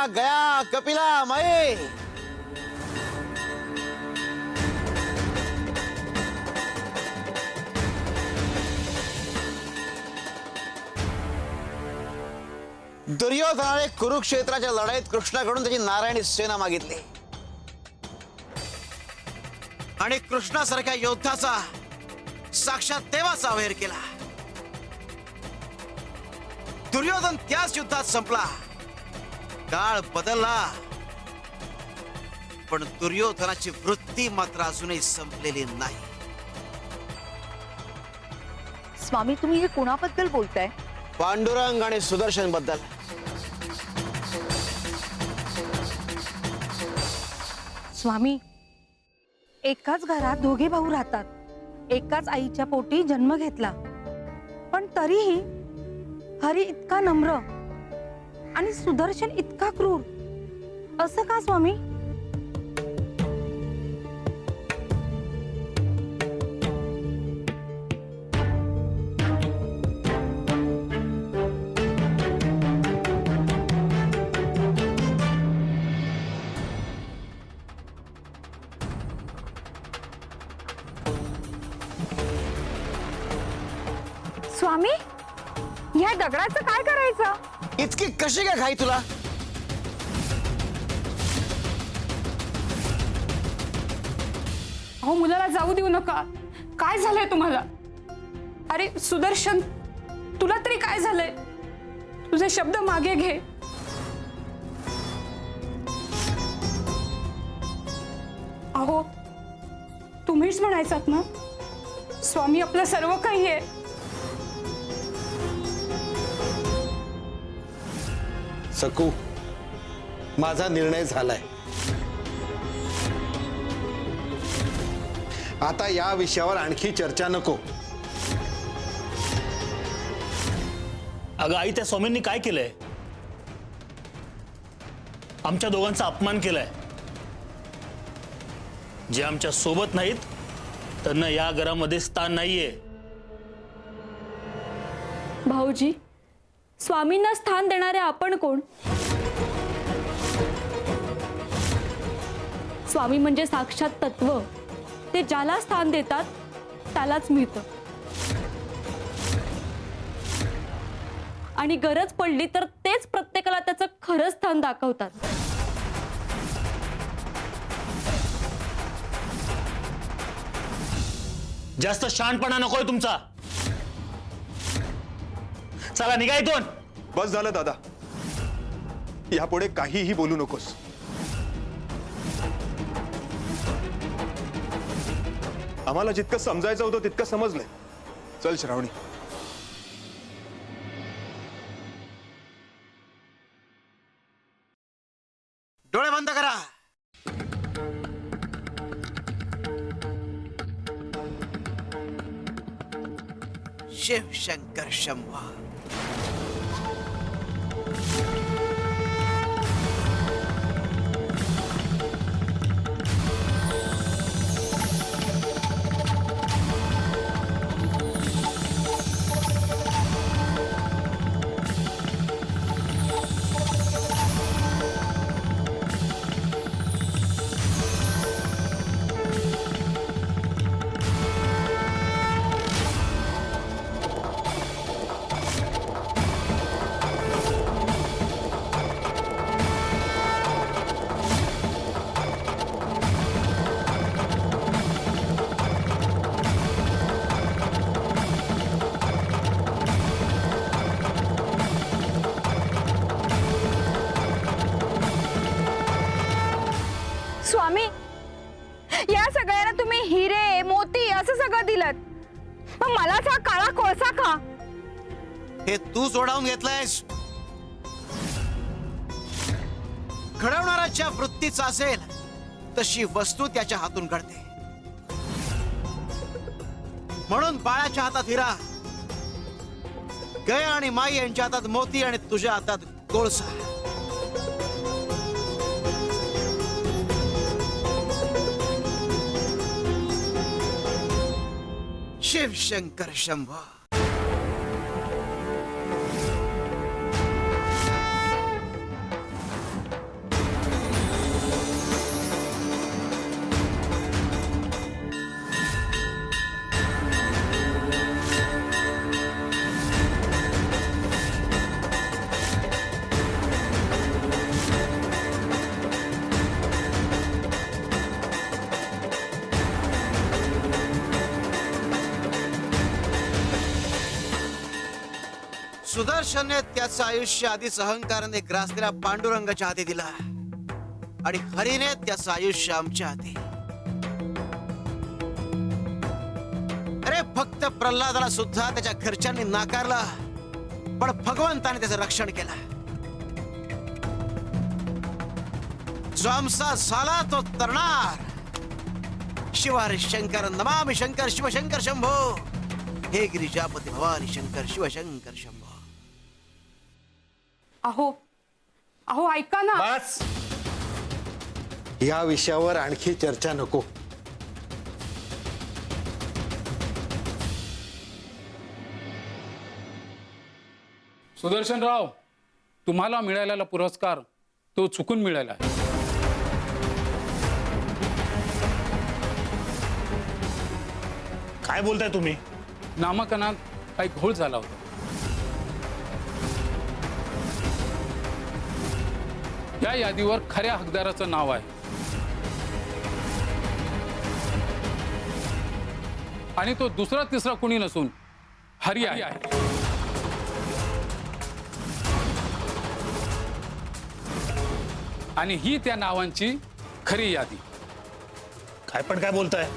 गया कपिला मई। दुर्योधनाने कुरुक्षेत्राच्या लढाईत कृष्णाकडून त्याची नारायणी सेना मागितली आणि कृष्णासारख्या योद्धाचा साक्षात देवाचा अवहेर केला। दुर्योधन त्याच युद्धात संपला। काळ बदलला पण दुर्योधनाची वृत्ती मात्र अजूनही संपलेली नाही। स्वामी तुम्ही हे कोणाबद्दल बोलताय? पांडुरंग आणि सुदर्शन बद्दल। स्वामी एकाच घरात दोघे भाऊ राहतात, एकाच आईच्या पोटी जन्म घेतला, पण तरीही हरी इतका नम्र आणि सुदर्शन इतका क्रूर, असं का स्वामी? स्वामी या दगडाचं काय करायचं? इतकी कशी काय घाई तुला? अहो मुलाला जाऊ देऊ नका। काय झालंय तुम्हाला? अरे सुदर्शन तुला तरी काय झालंय? तुझे शब्द मागे घे। अहो तुम्हीच म्हणायचात ना स्वामी आपलं सर्व काही आहे। सकू माझा निर्णय झालाय। आता या विषयावर आणखी चर्चा नको। अगं आई त्या स्वामींनी काय केलंय? आमच्या दोघांचा अपमान केलाय। जे आमच्या सोबत नाहीत त्यांना या घरामध्ये स्थान नाहीये। भाऊजी स्वामींना स्थान देणारे आपण कोण? स्वामी म्हणजे साक्षात तत्व, ते ज्याला स्थान देतात त्यालाच मिळतं आणि गरज पडली तर तेच प्रत्येकाला त्याचं खरं स्थान दाखवतात। जास्त शहाणपणा नकोय तुमचा। चला निघा इथून। बस झालं दादा, यापुढे काहीही बोलू नकोस। आम्हाला जितकं समजायचं होतं तितकं समजलंय। चल श्रावणी। डोळे बंद करा। शिव शंकर शंभो। स्वामी या सगळ्यांना तुम्ही हिरे मोती असं सगळं दिलत, पण मलाच हा काळा कोळसा का? हे तू सोडावून घेतलंयस। घडवणाऱ्याच्या वृत्तीचा असेल तशी वस्तू त्याच्या हातून घडते। म्हणून बाळाच्या हातात हिरा, गया आणि माई यांच्या हातात मोती आणि तुझ्या हातात कोळसा। शिव शंकर शंभो। सुदर्शनने त्याचं आयुष्य आधीच अहंकाराने ग्रासलेल्या पांडुरंगाच्या हाती दिला आणि हरीने त्याचं आयुष्य आमच्या हाती. अरे फक्त प्रल्हादाला सुद्धा त्याच्या घरच्यांनी नाकारलं, पण भगवंताने त्याचं रक्षण केलं. जो आमचा झाला तो तरणार. शिव हरी शंकर नमामि शंकर शिव शंकर शंभो. हे गिरिजापती भवानी शंकर शिव शंकर शंभो. अहो अहो ऐका ना. बस या विषयावर आणखी चर्चा नको. सुदर्शनराव, तुम्हाला मिळालेला पुरस्कार तो चुकून मिळाला आहे. काय बोलताय तुम्ही? नामांकनात काही घोळ झाला होता. या यादीवर खऱ्या हकदाराचं नाव आहे आणि तो दुसरा तिसरा कुणी नसून हरी आहे. आणि ही त्या नावांची खरी यादी. काय पण काय बोलताय?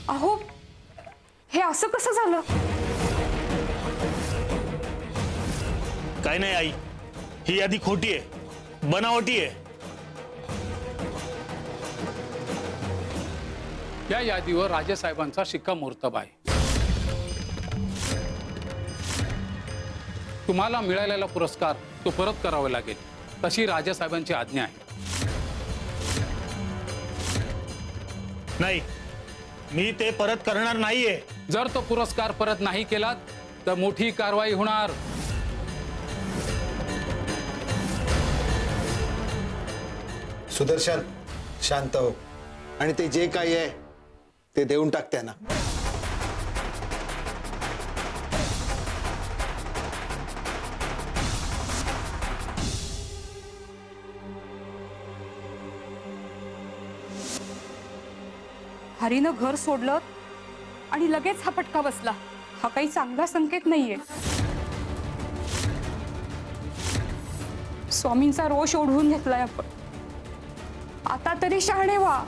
अहो हे असं कसं झालं? काय नाही आई, ही यादी खोटी आहे, बनावटी आहे. या यादीवर राजेसाहेबांचा शिक्कामोर्तब आहे. तुम्हाला मिळालेला पुरस्कार तो परत करावा लागेल, तशी राजेसाहेबांची आज्ञा आहे. नाही, मी ते परत करणार नाहीये. जर तो पुरस्कार परत नाही केलात तर मोठी कारवाई होणार. सुदर्शन, शांत हो आणि ते जे काही आहे ते देऊन टाक त्यांना. हरीनं घर सोडलं आणि लगेच हा फटका बसला. हा काही चांगला संकेत नाहीये. स्वामींचा रोष ओढवून घेतलाय आपण. आता तरी शहाणे व्हा.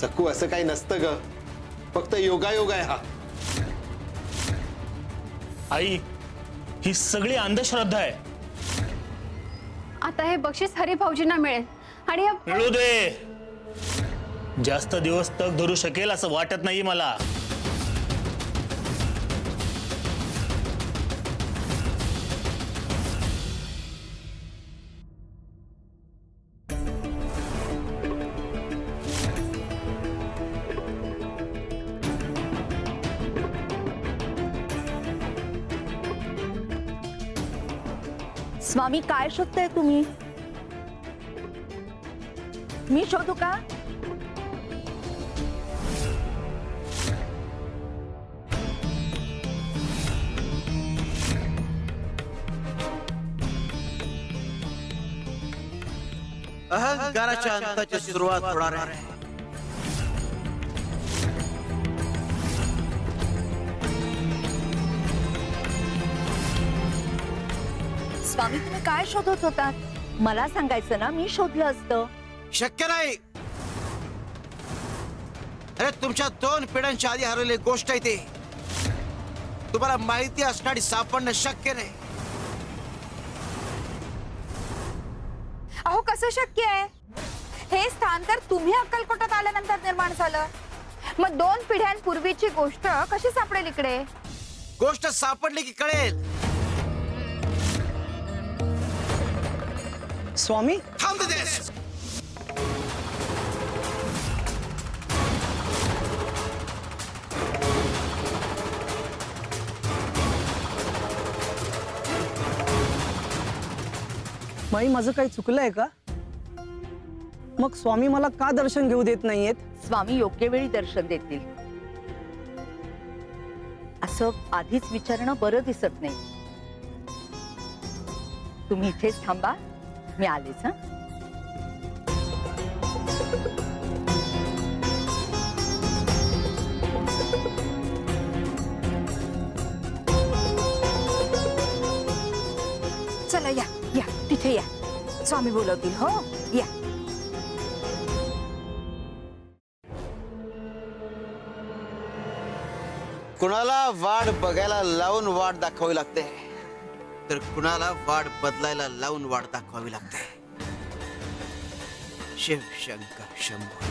सकू, असं काही नसतं ग, फक्त योगायोग आहे हा. आई, ही सगळी अंधश्रद्धा आहे. आता हे बक्षीस हरी भाऊजींना मिळेल आणि मिळू दे. जास्त दिवस तग धरू शकेल असं वाटत नाही मला. स्वामी, काय शोधताय तुम्ही? मी शोधू का? अहंकाराच्या अंताची सुरुवात होणार आहे. स्वामी, तुम्ही काय शोधत होता? मला सांगायचं ना, मी शोधलं असतं. शक्य नाही. अरे तुमच्या 2 पिढ्यांच्या आधी हरवलेली गोष्ट आहे ती. तुम्हाला माहिती असणारी सापडणं शक्य नाही. अहो कसं शक्य आहे? हे स्थान तर तुम्ही अक्कलकोटात आल्यानंतर निर्माण झालं. मग 2 पिढ्यांपूर्वीची गोष्ट कशी सापडेल इकडे? गोष्ट सापडली की कळेल. स्वामी, थांब देस. माई, माझं काही चुकलंय का? मग स्वामी मला का दर्शन घेऊ देत नाहीयेत? स्वामी योग्य वेळी दर्शन देतील. असं आधीच विचारणं बरं दिसत नाही. तुम्ही इथेच थांबा, मी आलेच. हं. चला या या तिथे या, स्वामी बोलवतील. हो या. कुणाला वाट बघायला लावून वाट दाखवावी लागते, तर कुणाला वाट बदलायला लावून वाट दाखवावी लागते. शिव शंकर शंभू.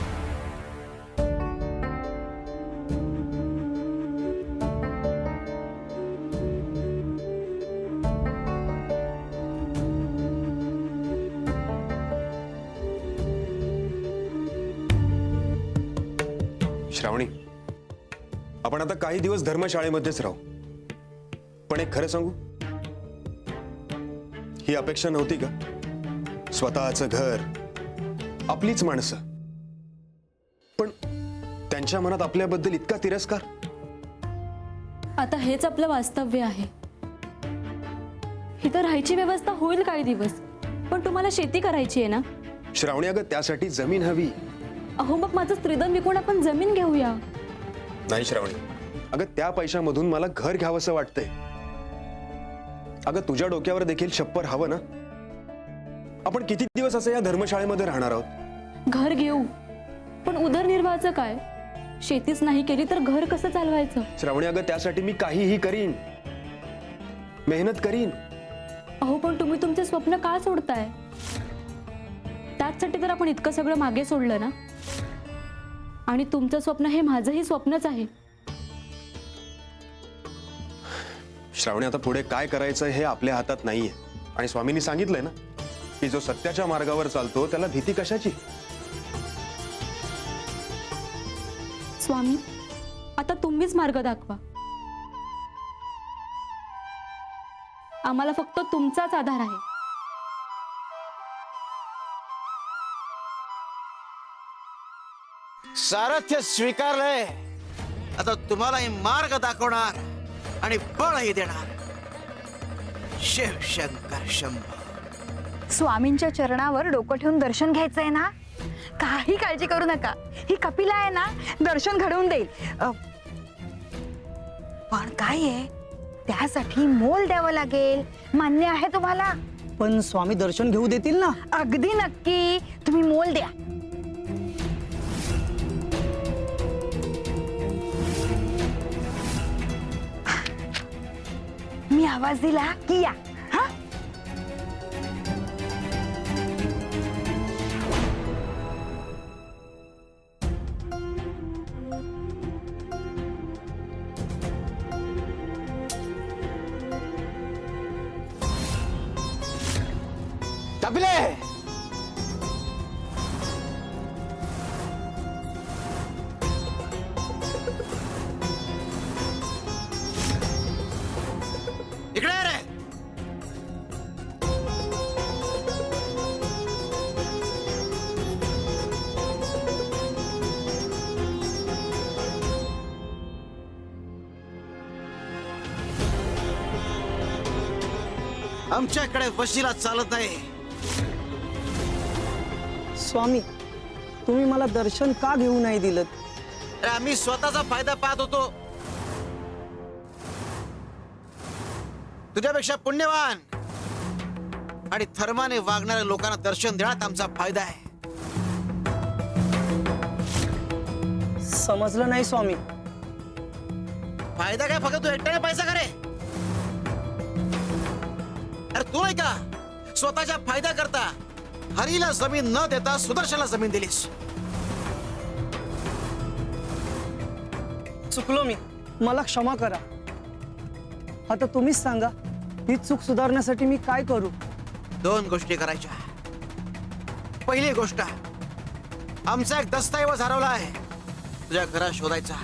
श्रावणी, आपण आता काही दिवस धर्मशाळेमध्येच राहू. पण एक खरं सांगू, ही अपेक्षा नव्हती का? स्वतःचं घर, आपलीच माणसं, पण त्यांच्या मनात आपल्याबद्दल इतका तिरस्कार. आता हेच आपलं वास्तव्य आहे. इथं राहायची व्यवस्था होईल काही दिवस, पण तुम्हाला शेती करायची आहे ना? श्रावणी, अगं त्यासाठी जमीन हवी. अहो, मग माझं स्त्रीधन विकून आपण जमीन घेऊया. नाही श्रावणी, अगं त्या पैशामधून मला घर घ्यावंसं वाटतंय. अगं तुझ्या डोक्यावर देखील छप्पर हवं ना. आपण किती दिवस असं या धर्मशाळेमध्ये राहणार आहोत? घर घेऊ, पण उदरनिर्वाहाचं काय? शेतीच नाही केली तर घर कसं चालवायचं? श्रावणी, अगं त्यासाठी मी काहीही करीन, मेहनत करीन. अहो, पण तुम्ही तुमचे स्वप्न का सोडताय? त्याचसाठी तर आपण इतकं सगळं मागे सोडलं ना. आणि तुमचं स्वप्न हे माझंही स्वप्नच आहे. श्रावणी, आता पुढे काय करायचं हे आपल्या हातात नाहीये. आणि स्वामींनी सांगितलंय ना की जो सत्याच्या मार्गावर चालतो त्याला भीती कशाची. स्वामी, आता तुम्हीच मार्ग दाखवा. आम्हाला फक्त तुमचाच आधार आहे. सारथ्य स्वीकारलंय, आता तुम्हालाही मार्ग दाखवणार आणि बळही देणार. शिव शंकर शंभू. स्वामींच्या चरणावर डोकं ठेवून दर्शन घ्यायचंय ना. काही काळजी करू नका, ही कपिला आहे ना, दर्शन घडवून देईल. पण काय आहे, त्यासाठी मोल द्यावं लागेल. मान्य आहे तुम्हाला? पण स्वामी दर्शन घेऊ देतील ना? अगदी नक्की. तुम्ही मोल द्या. मी आवाज दिला की या. हा, कपिले, इकडे ये रे. आमच्याकडे वशिला चालत नाही. स्वामी, तुम्ही मला दर्शन का घेऊ नाही दिलं? अरे, आम्ही स्वतःचा फायदा पाहत होतो. तुझ्यापेक्षा पुण्यवान आणि धर्माने वागणाऱ्या लोकांना दर्शन देण्यात आमचा फायदा आहे. समजलं नाही स्वामी. फायदा काय फक्त तू एकट्याने पैसा करे? अरे तू नाही का स्वतःच्या फायदा करता हरीला जमीन न देता सुदर्शनला जमीन दिलीस? चुकलो मी, मला क्षमा करा. आता तुम्हीच सांगा, ही चूक सुधारण्यासाठी मी काय करू? दोन गोष्टी करायच्या. पहिली गोष्ट, आमचा एक दस्तऐवज हरवला आहे, तुझ्या घरात शोधायचा.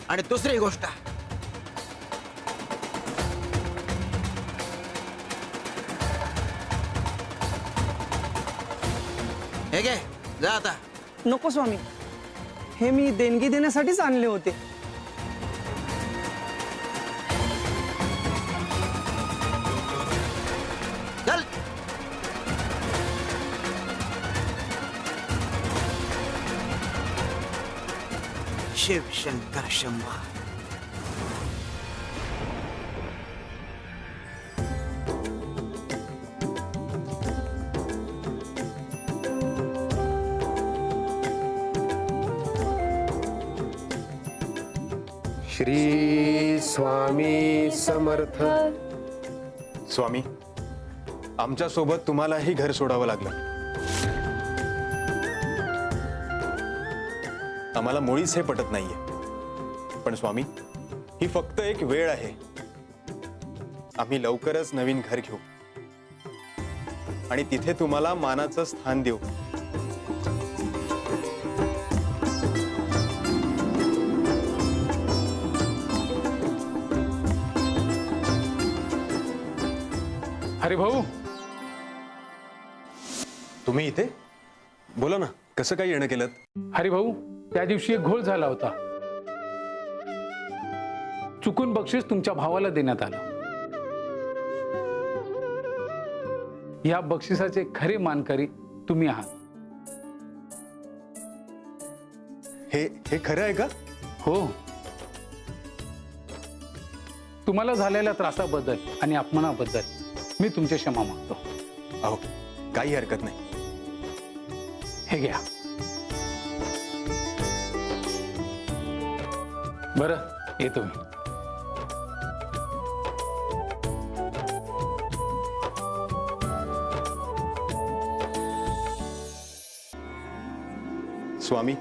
आणि दुसरी गोष्ट, हे घे, जा आता. नको स्वामी, हे मी देणगी देण्यासाठीच आणले होते. चल. शिव शंकर शंभो. श्री स्वामी समर्थ. स्वामी, आमच्या सोबत तुम्हालाही घर सोडावं लागलं. आम्हाला मुळीच हे पटत नाहीये. पण स्वामी, ही फक्त एक वेळ आहे. आम्ही लवकरच नवीन घर घेऊ आणि तिथे तुम्हाला मानाचं स्थान देऊ. हरिभाऊ, तुम्ही इथे? बोला ना, कसं काय येणं केलं? हरिभाऊ, त्या दिवशी एक घोळ झाला होता. चुकून बक्षीस तुमच्या भावाला देण्यात आलं. या बक्षिसाचे खरे मानकरी तुम्ही आहात. हे खरं आहे का? हो. तुम्हाला झालेल्या त्रासाबद्दल आणि अपमानाबद्दल मी तुमची क्षमा मागतो. अहो, काही हरकत नाही. हे घ्या. बरं, येतो मी. स्वामी,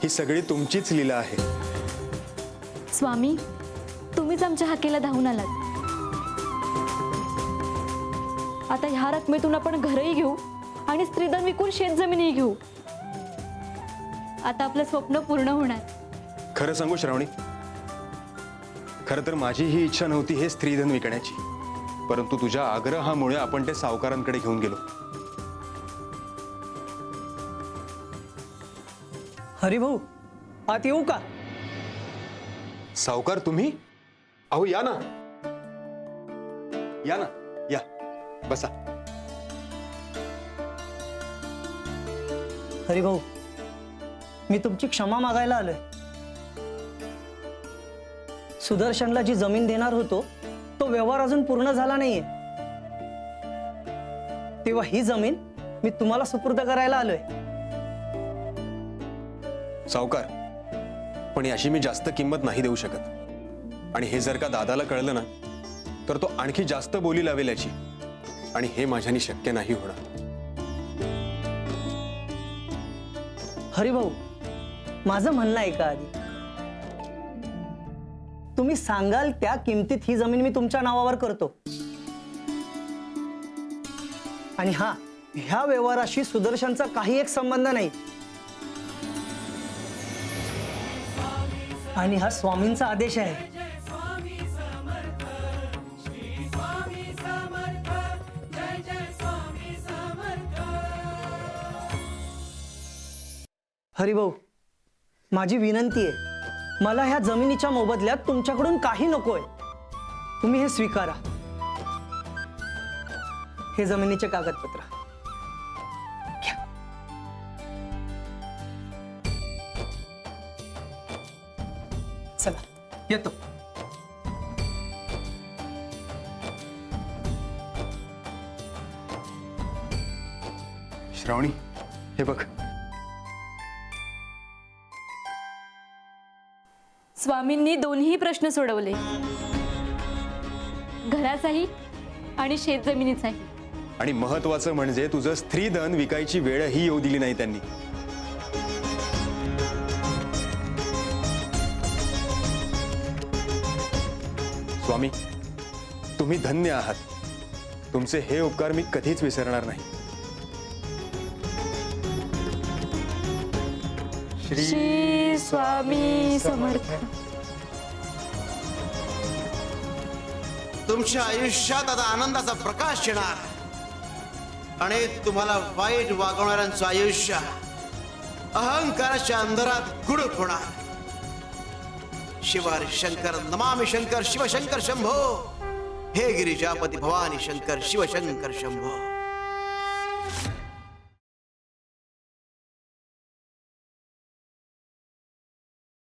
ही सगळी तुमचीच लीला आहे. स्वामी, तुम्हीच आमच्या हाकेला धावून आलात. आता ह्या रकमेतून आपण घरही घेऊ आणि स्त्रीधन विकून शेतजमीनही घेऊ. आता आपलं स्वप्न पूर्ण होणार. खरं सांगू श्रावणी, खरं तर माझी ही इच्छा नव्हती हे स्त्रीधन विकण्याची. परंतु तुझ्या आग्रहामुळे आपण ते सावकारांकडे घेऊन गेलो. हरिभाऊ, आत येऊ का? सावकार तुम्ही? अहो, या ना, या ना, या, बसा. हरिभाऊ, मी तुमची क्षमा मागायला आलोय. सुदर्शनला जी जमीन देणार होतो तो व्यवहार अजून पूर्ण झाला नाहीये. तेव्हा ही जमीन मी तुम्हाला सुपूर्द करायला आलोय. सावकार, पण याची मी जास्त किंमत नाही देऊ शकत. आणि हे जर का दादाला कळलं ना, तर तो आणखी जास्त बोली लावेल याची. आणि हे माझ्याने शक्य नाही होणार. हरिभाऊ, माझं म्हणणं आहे का आधी? तुम्ही सांगाल त्या किमतीत ही जमीन मी तुमच्या नावावर करतो. आणि हा, ह्या व्यवहाराशी सुदर्शनचा काही एक संबंध नाही. आणि हा स्वामींचा आदेश आहे. हरिभाऊ, माझी विनंती आहे, मला ह्या जमिनीच्या मोबदल्यात तुमच्याकडून काही नकोय. तुम्ही हे स्वीकारा. हे जमिनीचे कागदपत्र घ्या. चला, येतो. श्रावणी, हे बघ. स्वामींनी दोन्ही प्रश्न सोडवले, घराचाही आणि शेतजमिनीचाही. आणि महत्वाचं म्हणजे तुझं स्त्रीधन विकायची वेळही येऊ दिली नाही त्यांनी. स्वामी, तुम्ही धन्य आहात. तुमचे हे उपकार मी कधीच विसरणार नाही. श्री स्वामी समर्थ. तुमच्या आयुष्यात आता आनंदाचा प्रकाश येणार आणि तुम्हाला वाईट वागवणाऱ्यांचं आयुष्य अहंकाराच्या अंधारात गुडूप होणार. शिवारी शंकर नमामि शंकर शिवशंकर शंभो. हे गिरिजापती भवानी शंकर शिवशंकर शंभो.